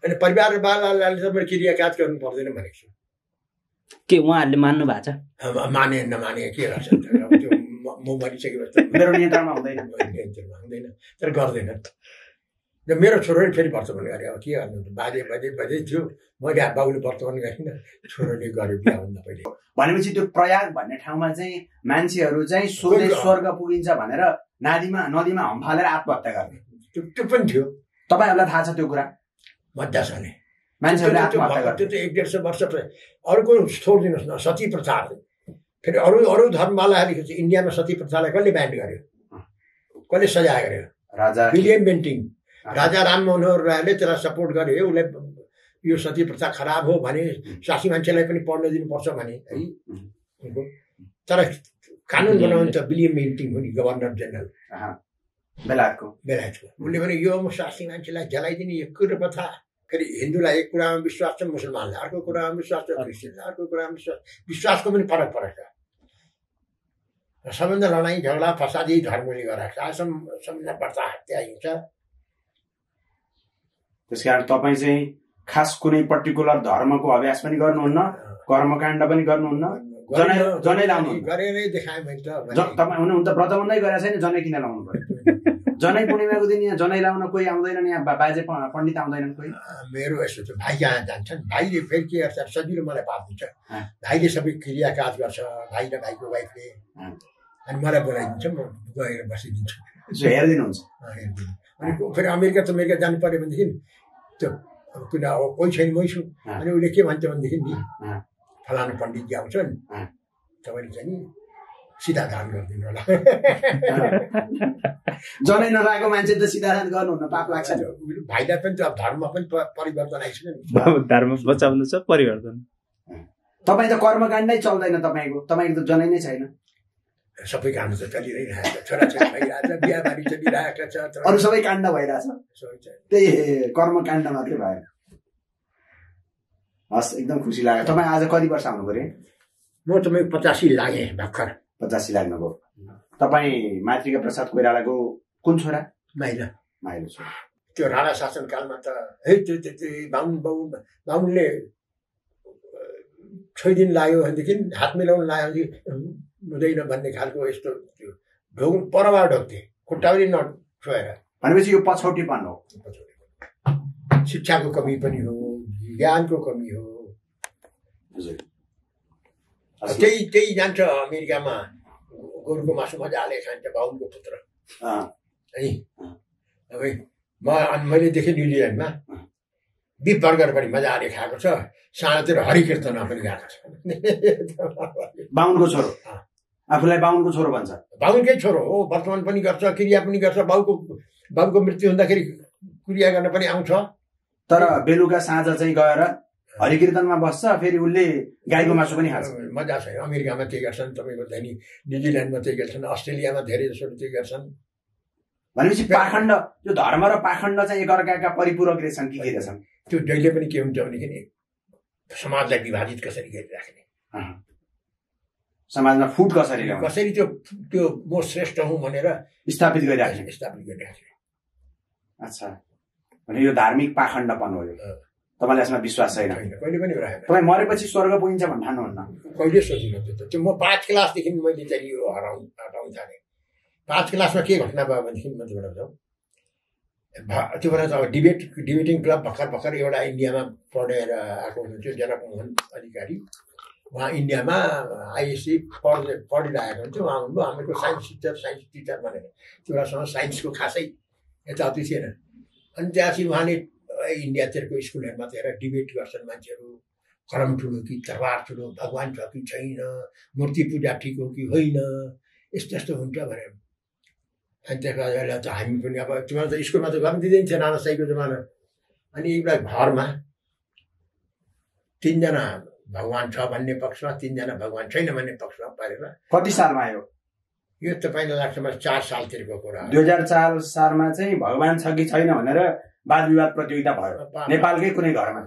अनि परिवारवालाले त मैले क्रियाकाज गर्नु पर्दैन भनेको छु। के उहाँहरूले मान्नु भएको छ? माने नमाने के रहेछ त्यो म मरिसकेपछि मेरो नियन्त्रणमा हुँदैन तर गर्दैन। मेरो छोरोले फेरि वर्तमान गरे अब के गर्नु बाजे थियो मैले बाबुले वर्तमान गरिनँ छोरोले गर्यो बिहाभन्दा पहिले। भनेपछि त्यो प्रयाग भन्ने ठाउँमा चाहिँ मान्छेहरू चाहिँ स्वर्ग पुगिन्छ भनेर नदीमा हम्फालेर आत्महत्या गर्ने त्यो पनि थियो। तपाईँहरूलाई थाहा छ त्यो कुरा? मजाले मान्छेहरूले आत्महत्या गर्ने त्यो त 1-1.5 वर्ष अरूको छोडिदिनुहोस् न। सती प्रथा फेरि अरू धर्मवालाहरूले इन्डियामा सती प्रथालाई कसले ब्यान गर्यो, कसले सजाय गर्यो? राजा विलियम बेन्टिङ, राजा राम मनोहर रायले त्यसलाई सपोर्ट गरे। उसलाई यो सती प्रथा खराब हो भने सासी मान्छेलाई पनि पढ्न दिनुपर्छ भने है। तर कानुन बनाउनु त विलियम बेन्टिङ हो नि, गभर्नर जेनरल बेलायतको। उसले भने यो सासी मान्छेलाई जलाइदिने यो कुरो प्रथा। फेरि हिन्दूलाई एक कुरामा विश्वास छ, मुसलमानलाई अर्को कुरामा विश्वास छ, क्रिस्चियनलाई अर्को कुरामा विश्वासको पनि फरक छ। सबभन्दा लडाइँ झगडा फसादी धर्मले गराएको छ। सबभन्दा बढ्ता हत्या हिंसा। त्यसकारण तपाईँ चाहिँ खास कुनै पर्टिकुलर धर्मको अभ्यास पनि गर्नुहुन्न, कर्मकाण्ड पनि गर्नुहुन्न, जनै लाउनु गरेरै देखाएँ मैले त। तपाईँ हुन त व्रतबन्धै गरेर छैन, जनै किन लाउनु पर्यो? जनै पूर्णिमाको दिन यहाँ जनै लाउन कोही आउँदैनन्, यहाँ बाजे पण्डित आउँदैनन् कोही? मेरो यस्तो छ, भाइ जहाँ जान्छन् भाइले फेरि के गर्छ सजिलो मलाई पाप दिन्छ। भाइले सबै क्रियाकाज गर्छ, भाइ र भाइको वाइफले, अनि मलाई बोलाइदिन्छ, म गएर बसिदिन्छु। हेरिदिनुहुन्छ? अनि फेरि अमेरिका जानु पर्यो भनेदेखि त्यो कुनै कोही छैन मै छु। अनि उसले के भन्छ भनेदेखि नि फलानु पण्डितजी आउँछन्, तपाईँले चाहिँ नि सिधा दान गरिदिनु होला। जनै नलाएको मान्छे त सिधा दान गर्नुहुन्न, पाप लाग्छ। भाइलाई पनि त धर्म पनि परिवर्तन आइसक्यो नि। धर्म बचाउनु छ, परिवर्तन। तपाईँ त कर्मकाण्डै चल्दैन तपाईँको त जनै नै छैन। सबै काण्ड त चलिरहेको छ, छोराछोरी भइरहेछ, बिहाबारी चलिरहेको छ, अरू सबै काण्ड भइरहेछ, त्यही कर्मकाण्ड मात्रै भएर। हस्, एकदम खुसी लाग्यो। तपाईँ आज कति वर्ष आउनु पर्यो? म तपाईँ 85 लागेँ भर्खर। 85 लाग्नुभयो। तपाईँ मातृका प्रसाद कोइरालाको कुन छोरा? माइलो छोरा। त्यो राणा शासनकालमा त है त्यो बाहुनले 6 दिन लाग्यो भनेदेखि हात मिलाउनु लाग्यो हुँदैन भन्ने खालको यस्तो ढोग परबाट ढोग्थे, खुट्टा पनि नछोएर। भनेपछि यो पछौटीपन हो। शिक्षाको कमी पनि हो, ज्ञानको कमी हो। त्यही जान्छ अमेरिकामा, गोरुको मासु मजाले खान्छ बाहुनको पुत्र है। अब मैले देखेँ न्युजिल्यान्डमा बिफ बर्गर पनि मजाले खाएको छ, साँझतिर हरिकीर्तनमा पनि गएको छ। बाहुनको छोरो, आफूलाई बाहुनको छोरो भन्छ। बाहुनकै छोरो हो, वर्तमान पनि गर्छ, क्रिया पनि गर्छ। बाबुको मृत्यु हुँदाखेरि क्रिया गर्न पनि आउँछ। तर बेलुका साँझ चाहिँ गएर हरिकीर्तनमा बस्छ, फेरि उसले गाईको मासु पनि खान्छ। मजा छ। अमेरिकामा त्यही गर्छन्, तपाईँको चाहिँ न्युजिल्यान्डमा त्यही गर्छन्, अस्ट्रेलियामा धेरै जसो त्यही गर्छन्। भनेपछि पाखण्ड, त्यो धर्म र पाखण्ड चाहिँ एकअर्काका परिपूरक रहेछन् कि के रहेछन्? त्यो जहिले पनि के हुन्छ भनेदेखि समाजलाई विभाजित कसरी गरिराख्ने, समाजमा फुट कसरी त्यो म श्रेष्ठ हुँ भनेर स्थापित गरिराख्ने। अच्छा, भने यो धार्मिक पाखण्डपन हो। यो तपाईँलाई यसमा विश्वास छैन? कहिले पनि रहेन। तपाईँ मरेपछि स्वर्ग पुगिन्छ भन्ने ठान्नुहुन्न? कहिले सोचिनु त्यो। म 5 क्लासदेखि मैले चाहिँ यो हटाउन थालेँ। 5 क्लासमा के घटना भयो भनेदेखि म बताउँछु। त्यो बेला त अब डिबेटिङ क्लब भर्खर एउटा इन्डियामा पढेर आएको हुनुहुन्थ्यो, जनकमोहन अधिकारी। उहाँ इन्डियामा आइएससी पढिरहेको हुन्थ्यो। उहाँ भन्नुभयो हाम्रो साइन्स टिचर भनेर। त्यो बेलासँग साइन्सको खासै यताउति थिएन। अनि त्यहाँपछि उहाँले इन्डियातिरको स्कुलहरूमा हेरेर डिबेट गर्छन् मान्छेहरू, करम ठुलो कि तरबार ठुलो, भगवान् छ कि छैन, मूर्ति पूजा ठिक हो कि होइन, यस्तो हुन्छ भनेर। अनि त्यसमा त हामी पनि अब त्यो त स्कुलमा त गर्न दिँदैन थियो, नानासाईको जमाना। अनि एउटा घरमा 3 जना भगवान् छ भन्ने पक्षमा, 3 जना भगवान् छैन भन्ने पक्षमा परेर। कति सालमा आयो यो? तपाईँलाई लाग्छ मलाई 4 सालतिरको कुरा। 2004 सालमा चाहिँ भगवान् छ कि छैन भनेर वाद विवाद प्रतियोगिता भयो नेपालकै कुनै घरमा।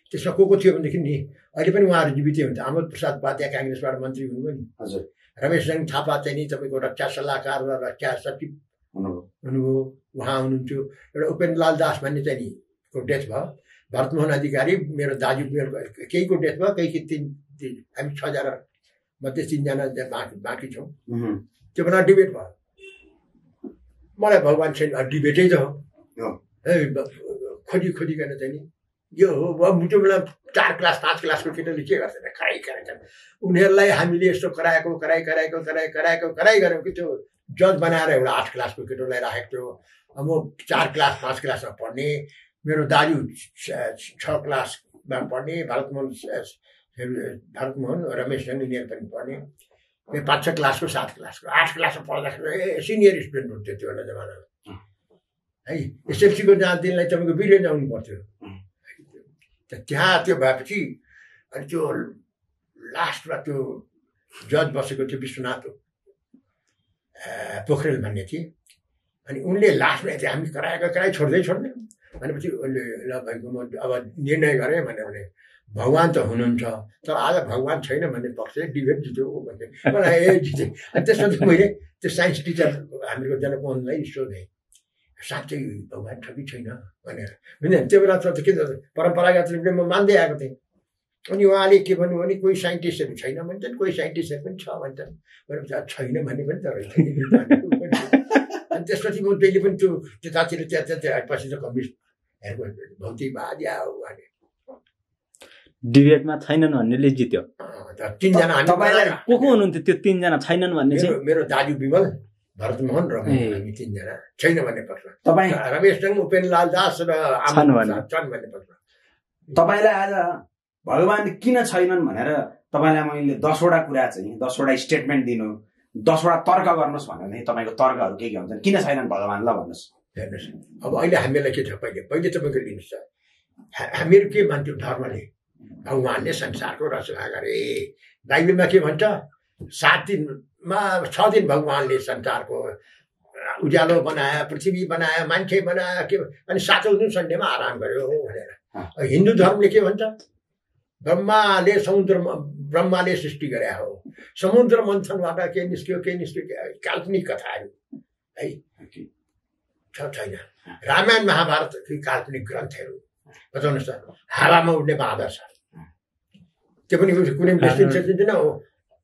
त्यसमा को थियो भनेदेखि नि अहिले पनि उहाँहरू जीवितै हुन्छ। अमर प्रसाद उपाध्याय काङ्ग्रेसबाट मन्त्री हुनुभयो नि। हजुर। रमेशजङ थापा चाहिँ नि तपाईँको रक्षा सल्लाहकार र रक्षा सचिव हुनुभयो, उहाँ हुनुहुन्थ्यो। एउटा उपेन्द्रलाल दास भन्ने चाहिँ नि को डेथ भयो। भरतमोहन अधिकारी मेरो दाजु केहीको डेथमा केही हामी 6 जना मध्ये 3 जना बाँकी छौँ। त्यो बेला डिबेट भयो। मलाई भगवान छैन डिबेटै त हो खोजिकन चाहिँ नि यो हो। त्यो बेला 4 क्लास 5 क्लासको केटाले के गर्दैन कराइछन् उनीहरूलाई हामीले यस्तो कराएको गरेको कि त्यो जज बनाएर एउटा 8 क्लासको केटोलाई राखेको थियो। म 4 क्लास 5 क्लासमा पढ्ने, मेरो दाजु 6 क्लासमा पढ्ने, भरतमोहन रमेश यिनीहरू पनि पढ्ने, 5-6 क्लासको 7 क्लासको 8 क्लासमा पढ्दाखेरि सिनियर स्टुडेन्ट हुन्थ्यो त्यो बेला जमानामा है। एसएलसीको जहाँ दिनलाई तपाईँको बिरेन आउनु पर्थ्यो। त्यहाँ त्यो भएपछि अनि त्यो लास्टमा त्यो जज बसेको थियो विश्वनाथ पोखरेल भन्ने थिए। अनि उनले लास्टमा यति हामी कराई छोड्दै छोड्ने भनेपछि उसले ल भाइको म अब निर्णय गरेँ भने भगवान त हुनुहुन्छ तर आज भगवान छैन भन्ने पक्ष डिबेट जित्यो भन्ने मलाई जितेँ। अनि त्यसमा चाहिँ मैले त्यो साइन्स टिचर हाम्रो जनमोहनलाई सोधेँ साँच्चै भगवान छ कि छैन भनेर। त्यो बेला त के परम्परागत रूपले म मान्दै आएको थिएँ। अनि उहाँले के भन्नु भने कोही साइन्टिस्टहरू छैन भन्छन्, कोही साइन्टिस्टहरू पनि छ भन्छन्, छैन भन्ने पनि त रहेछ। अनि त्यसपछि म जहिले पनि त्यो त्यतातिर पछि त कम्युनिस्टहरूको भौतिकवादी आयो भने डिबेटमा छैनन् भन्नेले जित्यो। 3 जना को हुनुहुन्थ्यो त्यो 3 जना छैनन् भन्ने चाहिँ? मेरो दाजु विमल, भरतमोहन र हामी 3 जना छैन भन्ने पक्षमा, रमेश सिंह, उपेन्द्रलाल दास र छन् भन्ने पक्षमा। तपाईँलाई आज भगवान किन छैनन् भनेर तपाईँलाई मैले 10वटा कुरा चाहिँ 10वटा स्टेटमेन्ट दिनु, 10वटा तर्क गर्नुहोस् भने तपाईँको तर्कहरू के हुन्छन्? किन छैनन् भगवान ल भन्नुहोस्। हेर्नुहोस् अब अहिले हामीलाई के छ, पहिले तपाईँको लिनुहोस्, हामीहरू के मान्छौँ धर्मले भगवानले संसारको रचना गरे। बाइबलमा के भन्छ 6 दिन भगवानले संसारको उज्यालो बनायो, पृथ्वी बनायो, मान्छे बनायो के अनि 7औं दिन सन्डेमा आराम गर्यो भनेर। हिन्दू धर्मले के भन्छ ब्रह्माले सृष्टि गरे हो, समुद्र मन्थनबाट के निस्क्यो काल्पनिक कथाहरू है छैन। रामायण महाभारत काल्पनिक ग्रन्थहरू बताउनुहोस् त, हावामा उड्ने बाँदर छ त्यो पनि कुनै डिस्टिङ हो।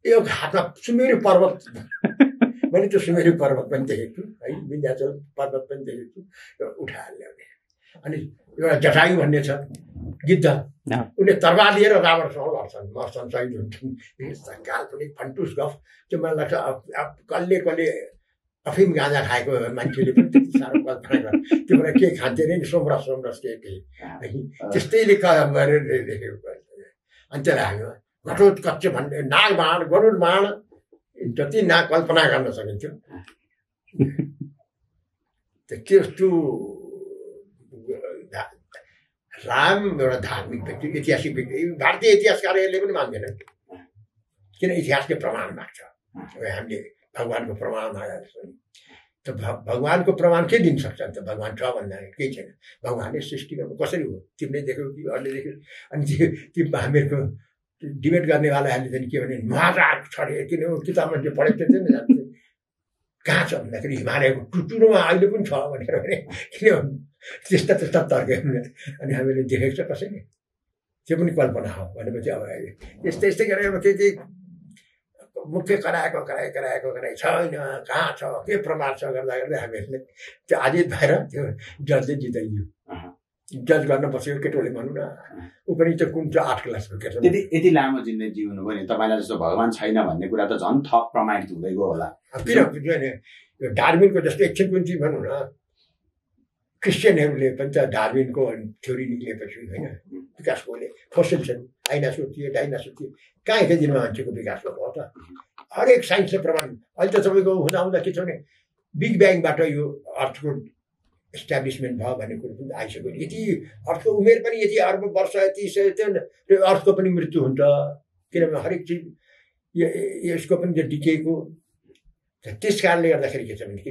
यो हातमा सुमेरु पर्वत मैले त्यो सुमेरु पर्वत पनि देखेको छु है, विन्ध्याचल पर्वत पनि देखेको छु, उठाएर ल्याउने। अनि एउटा जटायु भन्ने छ गिद्ध, उनले तरबार लिएर रावणसँग लड्छन्, मर्छन्, शहीद हुन्छन्। काल्पनिक फन्टुस गफ त्यो मलाई लाग्छ कसले अफिम गाँजा खाएको मान्छेले पनि त्यति साह्रो कल्पना गर्छ। त्यो बेला के खान्थे अरे सोमरस के त्यस्तैले गरेर लेखेको। अनि त्यसलाई हामी घटोत्कच भन्ने नागबाण गरुड बाण जति कल्पना गर्न सकिन्थ्यो त्यो राम एउटा धार्मिक व्यक्ति, ऐतिहासिक व्यक्ति। भारतीय इतिहासकारहरूले पनि मान्दैनन् किन इतिहासले प्रमाण माग्छ। हामीले भगवानको प्रमाण मागेको छौँ त भगवानको प्रमाण के दिन सक्छ त? भगवान छ भन्दा केही छैन। भगवानले सृष्टि गर्नु कसरी हो तिमीले देख्यौ कि अरूले देख्यो? अनि त्यो हामीहरूको डिबेट गर्नेवालाहरूले चाहिँ के भने महाराज छ अरे, किन किताबमा त्यो पढेको थियो नि कहाँ छ भन्दाखेरि हिमालयको टुटुरोमा अहिले पनि छ भनेर भने किन त्यस्ता तर्क। अनि हामीले देखेको छ कसैले, त्यो पनि कल्पना हो भनेपछि अब यस्तै गरेर त्यति मुख्य कराएको छैन, कहाँ छ के प्रमाण छ गर्दा हामीहरूले त्यो आजित भएर त्यो जजले जिताइयो। जज गर्न बसेको केटोले भनौँ न, ऊ पनि त्यो कुन चाहिँ 8 क्लासको केटो। यति लामो जिन्दगी जिउनु भयो नि तपाईँलाई जस्तो भगवान छैन भन्ने कुरा त झन् थप प्रमाणित हुँदै गयो होला। किन डार्विनको जस्तो एकछिन कुन चाहिँ भनौँ न, क्रिस्चियनहरूले पनि त डार्विनको थ्योरी निक्लिएपछि होइन विकासकोले फोसिल्सहरू डाइनासोर थिए कहाँ एकै दिनमा मान्छेको विकास भएको हो त? हरेक साइन्सले प्रमाण। अहिले त तपाईँको हुँदा के छ भने बिग ब्याङबाट यो अर्थको इस्टाब्लिसमेन्ट भयो भन्ने कुरो पनि आइसक्यो। यति अर्थको उमेर पनि यति अर्ब वर्ष यति त्यो अर्थको पनि मृत्यु हुन्छ, किनभने हरेक चिज यसको पनि त्यो डिकेको। त्यस कारणले गर्दाखेरि के छ भने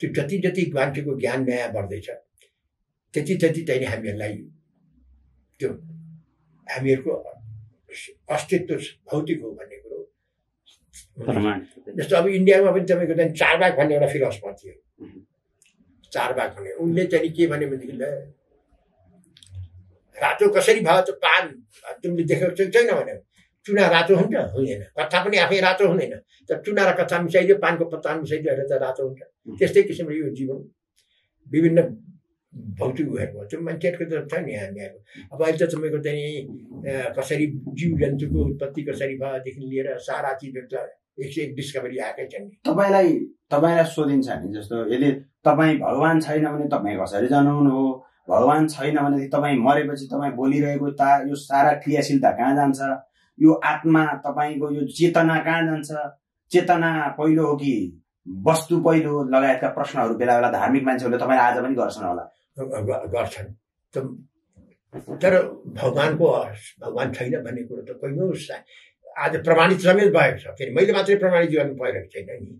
त्यो जति मान्छेको ज्ञान नयाँ बढ्दैछ त्यति चाहिँ हामीहरूलाई त्यो हामीहरूको अस्तित्व भौतिक हो भन्ने कुरो। जस्तो अब इन्डियामा पनि तपाईँको चाहिँ चारबाग भन्ने एउटा फिलोसफर थियो, चारबाग भन्ने। उनले चाहिँ के भने भनेदेखि रातो कसरी भयो त पान तिमीले देखेको छैन भने चुना रातो हुन्छ हुँदैन, कथा पनि आफै रातो हुँदैन। तर चुना र कथा मिसाइदियो, पानको पत्ता मिसाइदियो त रातो हुन्छ। त्यस्तै किसिमले यो जीवन विभिन्न भौतिक उयोहरूको त्यो मान्छेहरूको त छ नि हामीहरूको। अब अहिले त तपाईँको चाहिँ कसरी जीव जन्तुको उत्पत्ति कसरी भएदेखि लिएर सारा चिजहरू त 101 डिस्कभरी आएकै छन् नि। तपाईँलाई सोधिन्छ नि, जस्तो यदि तपाईँ भगवान छैन भने तपाईँ कसरी जन्मनु हो, भगवान छैन भनेदेखि तपाईँ मरेपछि तपाईँ बोलिरहेको यो सारा क्रियाशीलता कहाँ जान्छ, यो आत्मा तपाईँको यो चेतना कहाँ जान्छ, चेतना पहिलो हो कि वस्तु पहिलो हो, लगायतका प्रश्नहरू बेला बेला धार्मिक मान्छेहरूले तपाईँले आज पनि गर्छन् होला। गर्छन् तर भगवान छैन भन्ने कुरो त कहिलो आज प्रमाणित समेत भएको छ। फेरि मैले मात्रै प्रमाणित गर्नु परिरहेको छैन नि।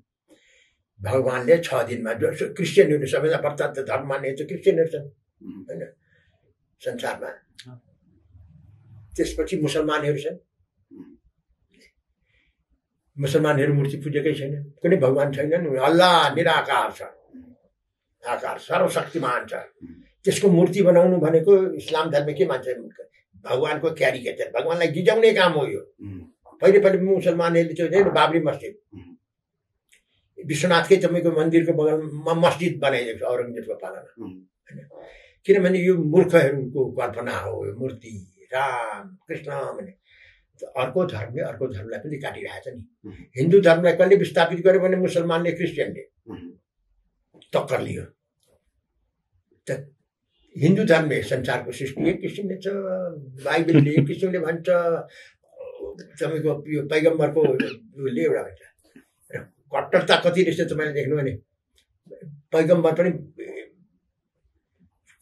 भगवानले 6 दिनमा क्रिस्चियनहरू सबैजना प्रत्यन्त धर्म मान्ने चाहिँ क्रिस्चियनहरू छन् होइन संसारमा। त्यसपछि मुसलमानहरू छन्, मुसलमानहरू मूर्ति पूजेकै छैन, कुनै भगवान छैनन्। अल्लाह निराकार छ, आकार सर्वशक्तिमान छ। त्यसको मूर्ति बनाउनु भनेको इस्लाम धर्म के मान्छ, भगवानको क्यारिकेचर, भगवानलाई गिजाउने काम हो यो। पहिले मुसलमानहरूले चाहिँ बाबरी मस्जिद, विश्वनाथकै तपाईँको मन्दिरको बगलमा मस्जिद बनाइदिएको छ औरङ्गजेबको पालामा होइन। किनभने यो मूर्खहरूको कल्पना हो यो मूर्ति राम कृष्ण भने। अर्को धर्मले अर्को धर्मलाई पनि काटिरहेछ नि। हिन्दू धर्मलाई कसले विस्थापित गर्यो भने मुसलमानले क्रिस्चियनले टक्कर लियो। त हिन्दू धर्मले संसारको सृष्टि एक किसिमले छ, बाइबलले एक किसिमले भन्छ, तपाईँको यो पैगम्बरको उसले एउटा भन्छ। र कट्टरता कति रहेछ तपाईँले देख्नु भने पैगम्बर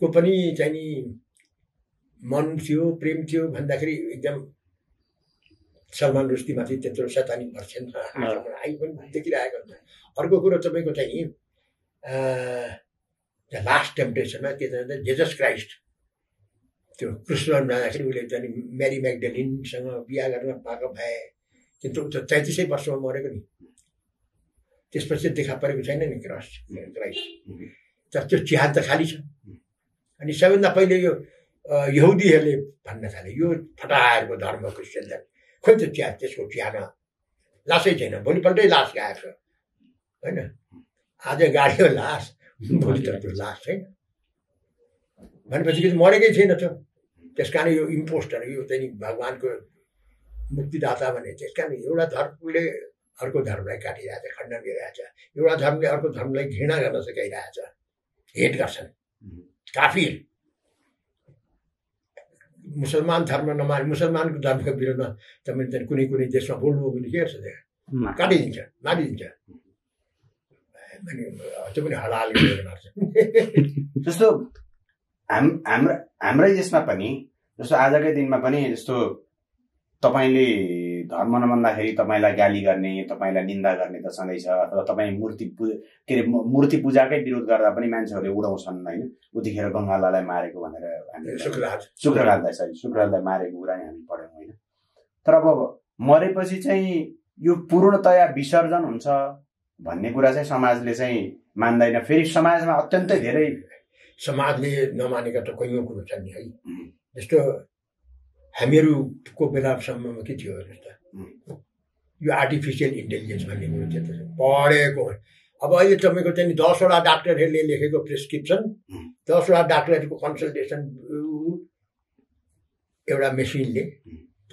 पनि चाहिँ नि मन थियो प्रेम थियो भन्दाखेरि एकदम सलमान रुस्दीमाथि त्यत्रो सैतानिक भर्सेन आइ पनि देखिरहेको हुन्छ। अर्को कुरो तपाईँको चाहिँ लास्ट टेम्पटेसनमा के छ भन्दा जेजस क्राइस्ट त्यो क्रुसमा जाँदाखेरि उसले चाहिँ मेरी म्याग्डलिनसँग बिहा गर्न पाएको भए, किन्तु 33 वर्षमा मरेको नि। त्यसपछि देखा परेको छैन नि क्राइस्ट। तर त्यो चिहान त खाली छ। अनि सबैभन्दा पहिले यो यहुदीहरूले भन्न थाले यो फटाहरूको धर्म क्रिस्चियन धर्म, खोइ त्यो त्यसको चिहान लासै छैन। भोलिपल्टै लास गएको छ होइन। आज गाड्यो लास, भोलि त त्यो लास छैन भनेपछि मरेकै छैन त। त्यस कारण यो इम्पोस्टर यो चाहिँ भगवानको मुक्तिदाता भने त्यस कारण एउटा धर्मले अर्को धर्मलाई काटिरहेछ, खण्डन गरिरहेछ। एउटा धर्मले अर्को धर्मलाई घृणा गर्न सकिरहेछ, हेट गर्छन्। काफिर मुसलमान धर्म नमाने, मुसलमानको धर्मको विरुद्धमा तपाईँले कुनै कुनै देशमा बोल्नु हो भने के गर्छ, त्यहाँ काटिदिन्छ, मारिदिन्छ। त्यो पनि हलाल मार्छ। जस्तो हाम्रै देशमा पनि जस्तो आजकै दिनमा पनि जस्तो तपाईँले धर्म नमान्दाखेरि तपाईँलाई गाली गर्ने, तपाईँलाई निन्दा गर्ने त छँदैछ। अथवा तपाईँ मूर्ति पूजाकै विरोध गर्दा पनि मान्छेहरूले उडाउँछन् होइन। उतिखेर गङ्गालालाई मारेको भनेर हामी शुक्रराजलाई मारेको कुरा हामी पढ्यौँ होइन। तर अब मरेपछि चाहिँ यो पूर्णतया विसर्जन हुन्छ भन्ने कुरा चाहिँ समाजले चाहिँ मान्दैन। फेरि समाजमा अत्यन्तै धेरै समाजले नमानेका त कैयौँ कुरो छन् नि है। जस्तो हामीहरूको बेलासम्ममा के थियो जस्तो यो आर्टिफिसियल इन्टेलिजेन्स भन्ने कुरो थियो पढेको। अब अहिले तपाईँको चाहिँ 10वटा डाक्टरहरूले लेखेको प्रेसक्रिप्सन, 10वटा डाक्टरहरूको कन्सल्टेसन एउटा मेसिनले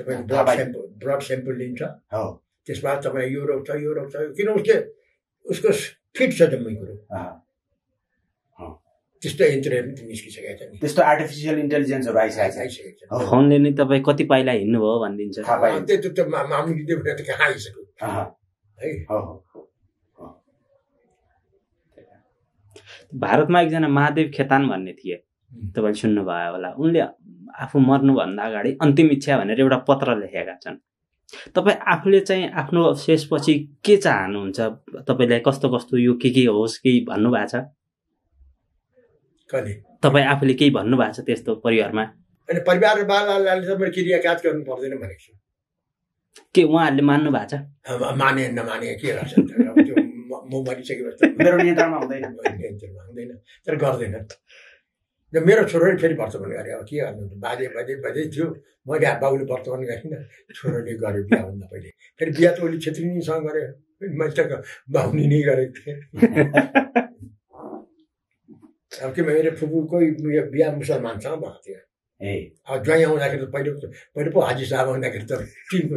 तपाईँको ब्लड सेम्पल लिन्छ। त्यसमा तपाईँ यो रोग छ यो रोग छ, किन उसको फिट छ जम्मै कुरो। त्यस्तो यन्त्रहरू पनि निस्किसकेको छ नि, त्यस्तो आर्टिफिसियल इन्टेलिजेन्सहरू आइसकेको छ। फोनले नै तपाईँ कति पाइला हिँड्नुभयो भनिदिन्छ। त्यो मामुली देवता त कहाँ आइसक्यो है। भारतमा एकजना महादेव खेतान भन्ने थिए, तपाईँले सुन्नुभयो होला। उनले आफू मर्नुभन्दा अगाडि अन्तिम इच्छा भनेर एउटा पत्र लेखेका छन्। तपाईँ आफूले चाहिँ आफ्नो शेषपछि के चाहनुहुन्छ? तपाईँलाई कस्तो कस्तो यो के होस् केही भन्नुभएको छ? तपाईँ आफूले केही भन्नुभएको छ त्यस्तो परिवारमा? अनि परिवारवालाले तपाईँ क्रियाकाज गर्नु पर्दैन भनेको छु। के उहाँहरूले मान्नु भएको छ? माने नमाने के गर्छ, म मरिसकेपछि मेरो नियन्त्रणमा हुँदैन, तर गर्दैन। मेरो छोरोले फेरि वर्तमान गरे अब के गर्नु बाजे बाजे थियो मैले बाबुले वर्तमान गरिनँ छोरोले गरे बिहाभन्दा पहिले फेरि बिहा त उसले छेत्रीनीसँग गरे मैले त बाहुनी नै गरेको थिएँ अब के मेरो फुपूकै बिहा मुसलमानसँग भएको थियो अब ज्वाइँ आउँदाखेरि त पहिले पो हाजी साहब आउँदाखेरि त टिनको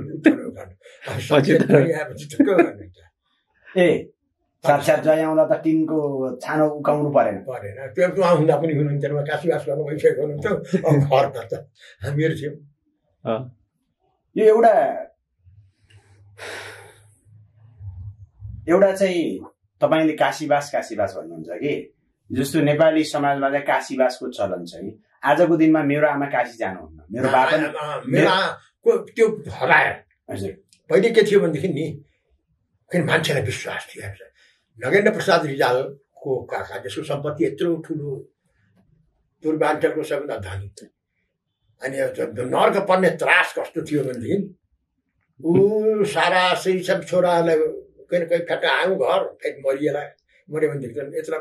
साक्षात् ज्वाइँ आउँदा त टिनको छानो उकाउनु परेन त्यो आउँदा पनि हुनुहुन्थेन काशीवास गर्नु भइसकेको हुनुहुन्थ्यो घरमा त हामीहरू थियौँ यो एउटा चाहिँ तपाईँले काशीवास भन्नुहुन्छ कि जस्तो नेपाली समाजमा चाहिँ काशीवासको चलन छ कि आजको दिनमा मेरो आमा काशी जानुहुन्न मेरो बाबा त्यो हरायो हजुर पहिले के थियो भनेदेखि नि किन मान्छेलाई विश्वास थियो नगेन्द्र प्रसाद रिजालको काका जसको सम्पत्ति यत्रो ठुलो पूर्वाञ्चलको सबभन्दा धनी अनि नर्क पर्ने त्रास कस्तो थियो भनेदेखि ऊ सारा सही सब छोरालाई कहीँ फ्याट आयौँ घर फेरि मऱ्यो भनेदेखि यत्र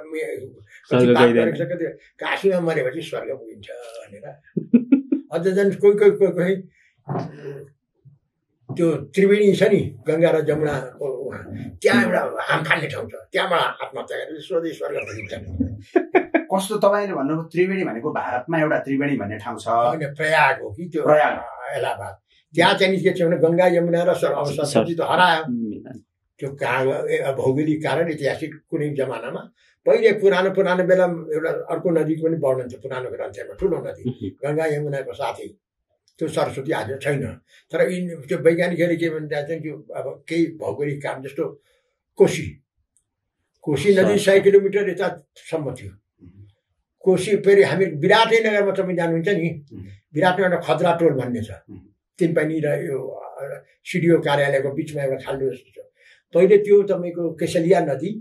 गरिसकेको थियो काशीमा मरेपछि स्वर्ग पुगिन्छ भनेर अझ झन् कोही त्यो त्रिवेणी छ नि गङ्गा र जमुनाको त्यहाँ एउटा हाम फाल्ने ठाउँ छ त्यहाँबाट आत्महत्या गरेर स्वदेश स्वर्ग पुगिन्छ कस्तो तपाईँले भन्नुभयो त्रिवेणी भनेको भारतमा एउटा त्रिवेणी भन्ने ठाउँ छ प्रयाग हो कि त्यो इलाहाबाद त्यहाँ चाहिँ के छ भने गङ्गा यमुना र सरस्वती त हरायो त्यो भौगोलिक कारण ऐतिहासिक कुनै जमानामा पहिले पुरानो बेला एउटा अर्को नदीको पनि वर्णन छ पुरानो ग्रन्थमा ठुलो नदी गङ्गा यमुनाको साथै त्यो सरस्वती आज छैन तर त्यो वैज्ञानिकहरूले के भन्छ चाहिँ त्यो अब केही भौगोलिक काम जस्तो कोशी नदी 100 किलोमिटर यतासम्म थियो कोशी फेरि हामी विराटनगरमा तपाईँ जानुहुन्छ नि विराटमा एउटा खद्रा टोल भन्ने छ तिनपानी र यो सिडिओ कार्यालयको बिचमा एउटा खाल्डो जस्तो छ पहिले त्यो तपाईँको केसलिया नदी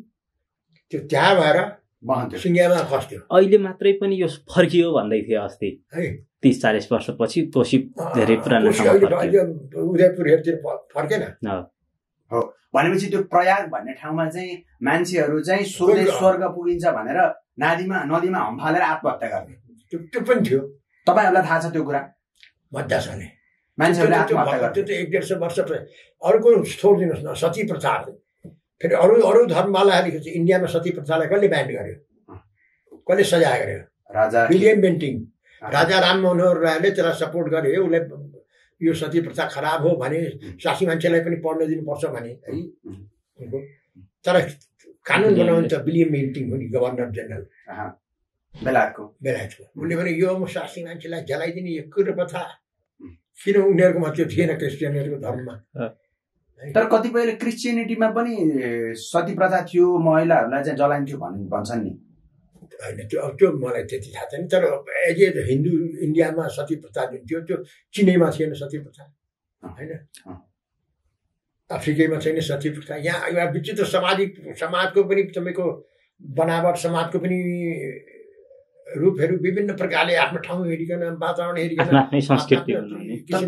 त्यो त्यहाँ भएर सिङ्गियामा खस्थ्यो अहिले मात्रै पनि यो फर्कियो भन्दै थियो अस्ति है 30-40 वर्षपछि कोशी धेरै पुरानो उदयपुरतिर फर्केन हो भनेपछि त्यो प्रयाग भन्ने ठाउँमा चाहिँ मान्छेहरू चाहिँ स्वर्ग पुगिन्छ भनेर नदीमा हम्फालेर आत्महत्या गर्ने त्यो पनि थियो तपाईँहरूलाई थाहा छ त्यो कुरा मजा छ नि मान्छेहरूले आत्महत्या गर्ने त्यो त 1-1.5 वर्ष अर्को छोडिदिनुहोस् न सती प्रथा फेरि अरू धर्मवालाहरूले चाहिँ इन्डियामा सती प्रथालाई कसले ब्यान गर्यो कसले सजाय गर्यो राजा विलियम बेन्टिङ राजा राम मनोहर रायले त्यसलाई सपोर्ट गरे उसलाई यो सती प्रथा खराब हो भने सासी मान्छेलाई पनि पढ्न दिनुपर्छ भने है तर कानुन बनाउनु त विलियम बेन्टिङ हो नि गभर्नर जेनरल बेलायतको उसले भने यो सासी मान्छेलाई जलाइदिने यो कुरो प्रथा किन उनीहरूकोमा त्यो थिएन क्रिस्चियनहरूको धर्ममा तर कतिपयले क्रिस्चियनिटीमा पनि सती प्रथा थियो महिलाहरूलाई चाहिँ जलाइन्थ्यो भन्छन् नि होइन त्यो मलाई त्यति थाहा छैन तर एज ए हिन्दू इन्डियामा सती प्रथा जुन थियो त्यो चिनैमा थिएन सती प्रथा होइन अफ्रिकैमा छैन सती प्रथा यहाँ एउटा विचित्र समाजको पनि तपाईँको बनावट समाजको पनि रूपहरू विभिन्न प्रकारले आफ्नो ठाउँ हेरिकन वातावरण हेरिकन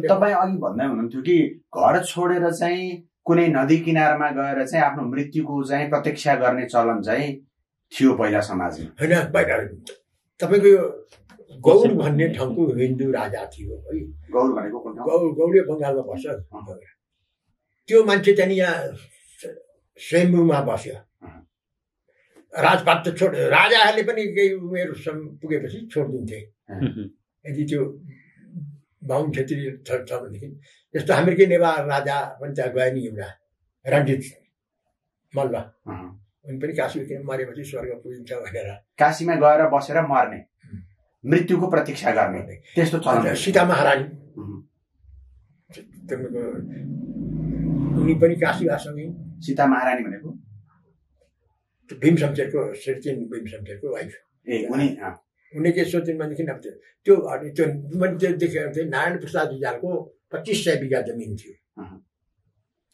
तपाईँ अघि भन्दै हुनुहुन्थ्यो कि घर छोडेर चाहिँ कुनै नदी किनारमा गएर चाहिँ आफ्नो मृत्युको चाहिँ प्रतीक्षा गर्ने चलन चाहिँ थियो पहिला समाजमा होइन तपाईँको यो गौर भन्ने ठाउँको हिन्दू राजा थियो है गौर भनेको गौडे बङ्गालमा बस्छ त्यो मान्छे चाहिँ यहाँ स्वयम्भूमा बस्यो राजपाट त राजाहरूले पनि केही उमेरसम्म पुगेपछि छोडिदिन्थे यदि त्यो बाहुन छेत्री छ भनेदेखि जस्तो हामीकै नेवार राजा पनि त्यहाँ गयो नि एउटा रणजित मल्ल उनी पनि काशी मरेपछि स्वर्ग पुगिन्छ भनेर काशीमा गएर बसेर मर्ने मृत्युको प्रतीक्षा गर्ने त्यस्तो चलन सीता महारानी उनी पनि काशीवाससँगै सीता महारानी भनेको भीम शमशेरको श्रीचेन भीम शमशेरको वाइफ उनी के सोचिन् भनेदेखि अब त्यो अनि त्यो मैले त्यो देखेको थिएँ नारायण प्रसाद रिजालको 2500 बिघा जमिन थियो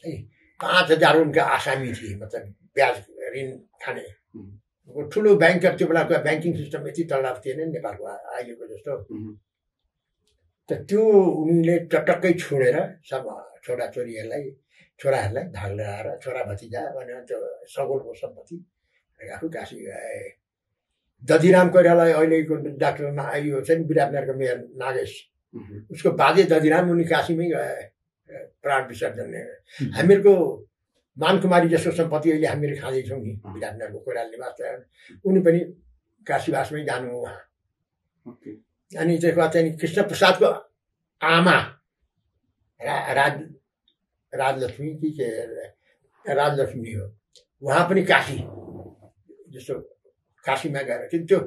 है 5000 उनका आसामी थिए मतलब ब्याज ऋण खाने ठुलो ब्याङ्कर त्यो बेलाको ब्याङ्किङ सिस्टम यति तल्ला थिएन नेपालको अहिलेको जस्तो त त्यो उनीले टक्कै छोडेर सब छोराहरूलाई धाग लगाएर छोरा भतिजा भनेर त्यो सगोलको सम्पत्ति आफू काशी गए दधिराम कोइराला अहिलेको डाक्टर यो छ नि विराटनगरको मेयर नागेश, उसको बाजे दधिराम उनी काशीमै गए प्राण विसर्जन। हामीहरूको मानकुमारी जस्तो सम्पत्ति अहिले हामीहरू खाँदैछौँ नि विराटनगरको कोइराला निवास, उनी पनि काशीवासमै जानु उहाँ। अनि त्यसको बाद चाहिँ कृष्ण प्रसादको आमा राजलक्ष्मी कि के राजलक्ष्मी हो, उहाँ पनि काशी जस्तो काशीमा गएर, किन त्यो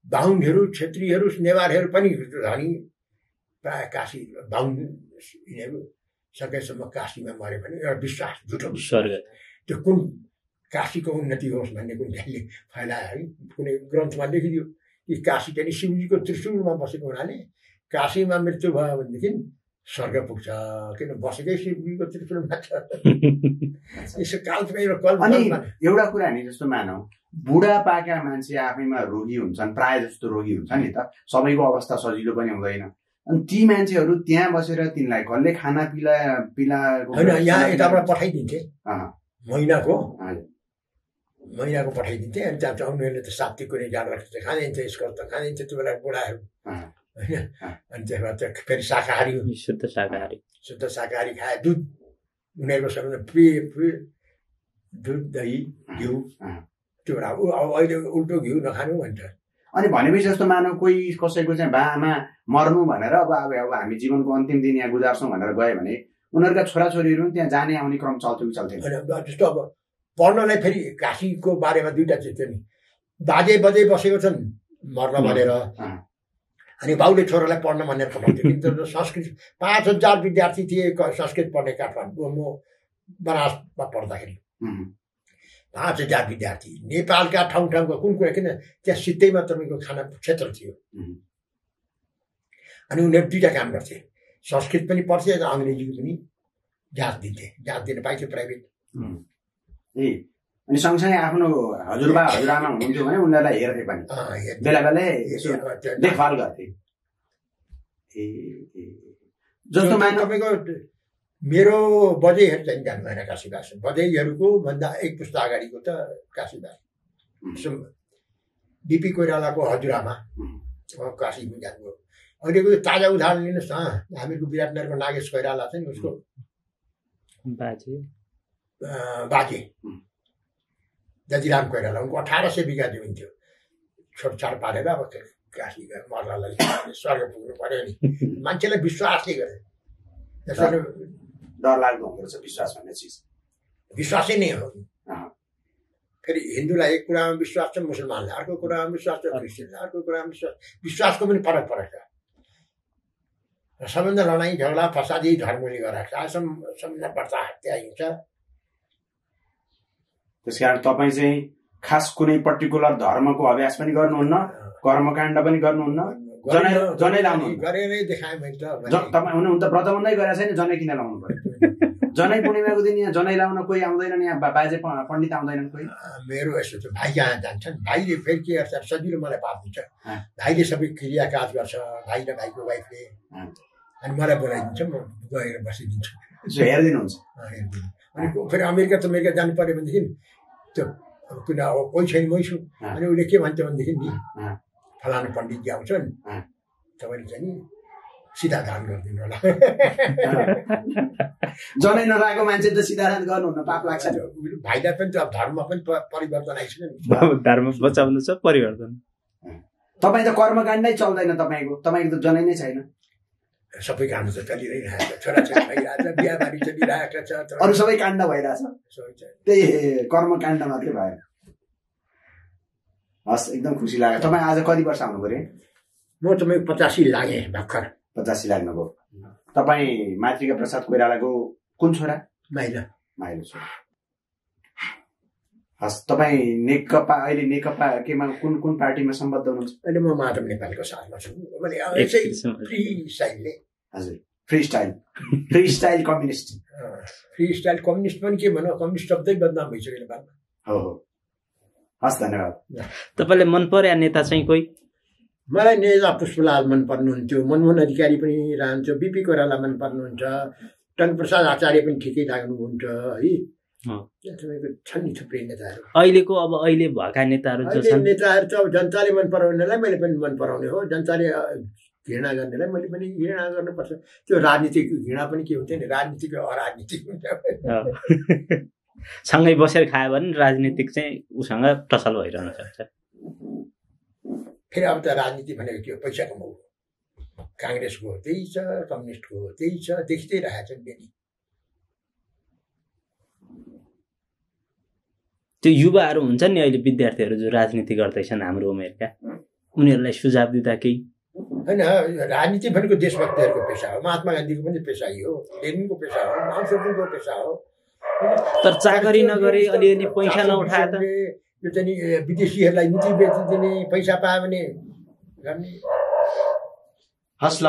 बाहुनहरू क्षेत्रीहरू नेवारहरू पनि धनी प्राय काशी बाहुन यिनीहरू सकेसम्म काशीमा मऱ्यो भने एउटा विश्वास झुटो स्वर्ग त्यो कुन काशीको उन्नति होस् भन्ने कुन त्यसले फैलायो है। कुनै ग्रन्थमा लेखिदियो कि काशी चाहिँ शिवजीको त्रिशूलमा बसेको हुनाले काशीमा मृत्यु भयो भनेदेखि स्वर्ग पुग्छ, किन बसेकै शिवजीको त्रिशूलमा छ। यसो अनि एउटा कुरा नि जस्तो मानौ बुढापाका मान्छे आफैमा रोगी हुन्छन्, प्राय जस्तो रोगी हुन्छ नि त, सबैको अवस्था सजिलो पनि हुँदैन। अनि ती मान्छेहरू त्यहाँ बसेर तिनलाई कसले खाना पिलाएको होइन, यहाँ यताबाट पठाइदिन्थे महिनाको पठाइदिन्थे। अनि त्यहाँ उनीहरूले त सात्विक कुनै जान राख्छ खाँदिन्छ, यसको त खाँदिन्छ त्यो बेला बुढाहरू होइन। अनि त्यसबाट फेरि शाकाहारी शुद्ध शाकाहारी खाए, दुध उनीहरूको सबैभन्दा प्रिय दुध दही घिउ, त्यो अब अहिले उल्टो घिउ नखानु भन्छ। अनि भनेपछि जस्तो मानव कोही कसैको चाहिँ बाआमा मर्नु भनेर अब हामी जीवनको अन्तिम दिन यहाँ गुजार्छौँ भनेर गयो भने उनीहरूका छोराछोरीहरू त्यहाँ जाने आउने क्रम चल्थ्यो कि चल्थेन? जस्तो अब पढ्नलाई फेरि काशीको बारेमा दुईवटा चिज थियो नि, बाजे बजे बसेको छन् मर्न भनेर, अनि बाउले छोरालाई पढ्न भनेर पठाउँथ्यो। किन संस्कृत 5000 विद्यार्थी थिए संस्कृत पढ्ने काठमाडौँ, म बनारसमा पढ्दाखेरि 5000 विद्यार्थी नेपालका ठाउँ ठाउँको कुन कुरा, किन त्यहाँ सित्तैमा तपाईँको खाना क्षेत्र थियो। अनि उनीहरू दुईवटा काम गर्थे, संस्कृत पनि पढ्थे र अङ्ग्रेजी पनि जाँच दिन्थे, जाँच दिन पाइन्थ्यो प्राइभेट। अनि सँगसँगै आफ्नो हजुरबा हजुरआमा हुनुहुन्थ्यो भने उनीहरूलाई हेर्थे पनि, बेला बेला देखभाल गर्थे। जस्तो तपाईँको मेरो बजेहरू चाहिँ जानु भएन काशीवास, बजेहरूको भन्दा एक पुस्ता अगाडिको त काशीवास। डिपी कोइरालाको हजुरआमा काशीमा जानुभयो। अहिलेको ताजा उदाहरण लिनुहोस् न, हामीहरूको विराटनगरको नागेश कोइराला चाहिँ उसको बाजे दधिराम कोइराला, उनको 1800 बिघा जमिन थियो, छोटछाड पारेर अब काशी मर्लालाई स्वर्ग पुग्नु पर्यो नि। मान्छेलाई विश्वासले गरे, डर लाग्दो हुँदो रहेछ विश्वास भन्ने चिज, विश्वासै नै हो। फेरि हिन्दूलाई एक कुरामा विश्वास छ, मुसलमानलाई अर्को कुरामा विश्वास छ, क्रिस्चियनलाई अर्को कुरामा विश्वासको पनि फरक छ। र सबभन्दा लडाइँ झगडा फसादी धर्मले गराएको छ, सबभन्दा बढ्ता हत्या हिंसा। त्यस कारण तपाईँ चाहिँ खास कुनै पर्टिकुलर धर्मको अभ्यास पनि गर्नुहुन्न, कर्मकाण्ड पनि गर्नुहुन्न, जनै लाउनु गरेरै देखाएँ मैले त। तपाईँ हुनुहुन्छ व्रतबन्धै गरेर छैन, जनै किन लाउनु पर्यो? जनै पूर्णिमाको दिन यहाँ जनै लाउन कोही आउँदैनन्, यहाँ बाजे पण्डित आउँदैनन् कोही? मेरो यस्तो छ, भाइ कहाँ जान्छन्, भाइले फेरि के गर्छ, सजिलो मलाई पाप दिन्छ, भाइले सबै क्रिया काज गर्छ, भाइ र भाइको वाइफले, अनि मलाई बोलाइदिन्छ, म गएर बसिदिन्छु, हेरिदिनुहुन्छ। अनि फेरि अमेरिका जानु पर्यो भनेदेखि त्यो किन अब कोही छैन, मै छु, अनि उसले के भन्छ भनेदेखि नि फलानु पण्डितजी आउँछन्, तपाईँले चाहिँ नि सिधा दान गरिदिनु होला। जनै नलाएको मान्छे त सिधा दान गर्नुहुन्न, पाप लाग्छ। भाइलाई पनि त धर्म पनि परिवर्तन आइसक्यो नि, धर्म बचाउनु छ परिवर्तन। तपाईँ त कर्मकाण्डै चल्दैन, तपाईँको त जनै नै छैन। सबै काण्ड त चलिरहेको छ, छोराछोरी भइरहेछ, बिहाबारी चलिरहेको छ, अरू सबै काण्ड भइरहेछ, त्यही कर्मकाण्ड मात्रै भएन। हस्, एकदम खुसी लाग्यो। तपाईँ आज कति वर्ष आउनु पर्यो? म तपाईँ 85 लागेँ भर्खर। 85 लाग्नुभयो। तपाईँ मातृका प्रसाद कोइरालाको कुन छोरा? माइलो छोरा। हस्, तपाईँ अहिले नेकपा केमा कुन पार्टीमा सम्बद्ध हुनुहुन्छ? अहिले म माधव नेपालको साथमा छु। हजुर, free style communist. Free style communist पनि के भनौँ, कम्युनिस्ट शब्दै बदनाम भइसक्यो नेपालमा। हो, हस्, धन्यवाद। तपाईँले मन पर्या नेता चाहिँ कोही? मलाई नेता पुष्पलाल मन पर्नुहुन्थ्यो, मनमोहन अधिकारी पनि रहन्थ्यो, बिपी कोइराला मन पर्नुहुन्छ, टङ्कप्रसाद आचार्य पनि ठिकै लाग्नुहुन्छ है। तपाईँको छन् नि थुप्रै नेताहरू। अहिलेको अब अहिले भएका नेताहरू जो अहिले छन् नेताहरू चाहिँ अब जनताले मन पराउनेलाई मैले पनि मन पराउने हो, जनताले घृणा गर्नेलाई मैले पनि घृणा गर्नुपर्छ। त्यो राजनीतिक घृणा पनि के हुन्छ नि, राजनीतिक अराजनीतिक हुन्छ। सँगै बसेर खायो भने राजनीतिक चाहिँ उसँग टसल भइरहन सक्छ। फेरि अब त राजनीति भनेको के हो, पैसा कमाउ। काङ्ग्रेसको त्यही छ, कम्युनिस्टको त्यही छ, देखिँदै रहेको छ बेनी। त्यो युवाहरू हुन्छन् नि अहिले विद्यार्थीहरू जो राजनीति गर्दैछन् हाम्रो उमेरका, उनीहरूलाई सुझाव दिँदा केही होइन। राजनीति भनेको देशभक्तहरूको पेसा हो, महात्मा गान्धीको पनि पेसा हो, लेनिनको पेसा हो, माओ सेतुङको पेसा हो। तर चाकरी नगरे अलिअलि पैसा नउठाए त यो चाहिँ विदेशीहरूलाई नीति बेचिदिने, पैसा पायो भने गर्ने। हस् ल।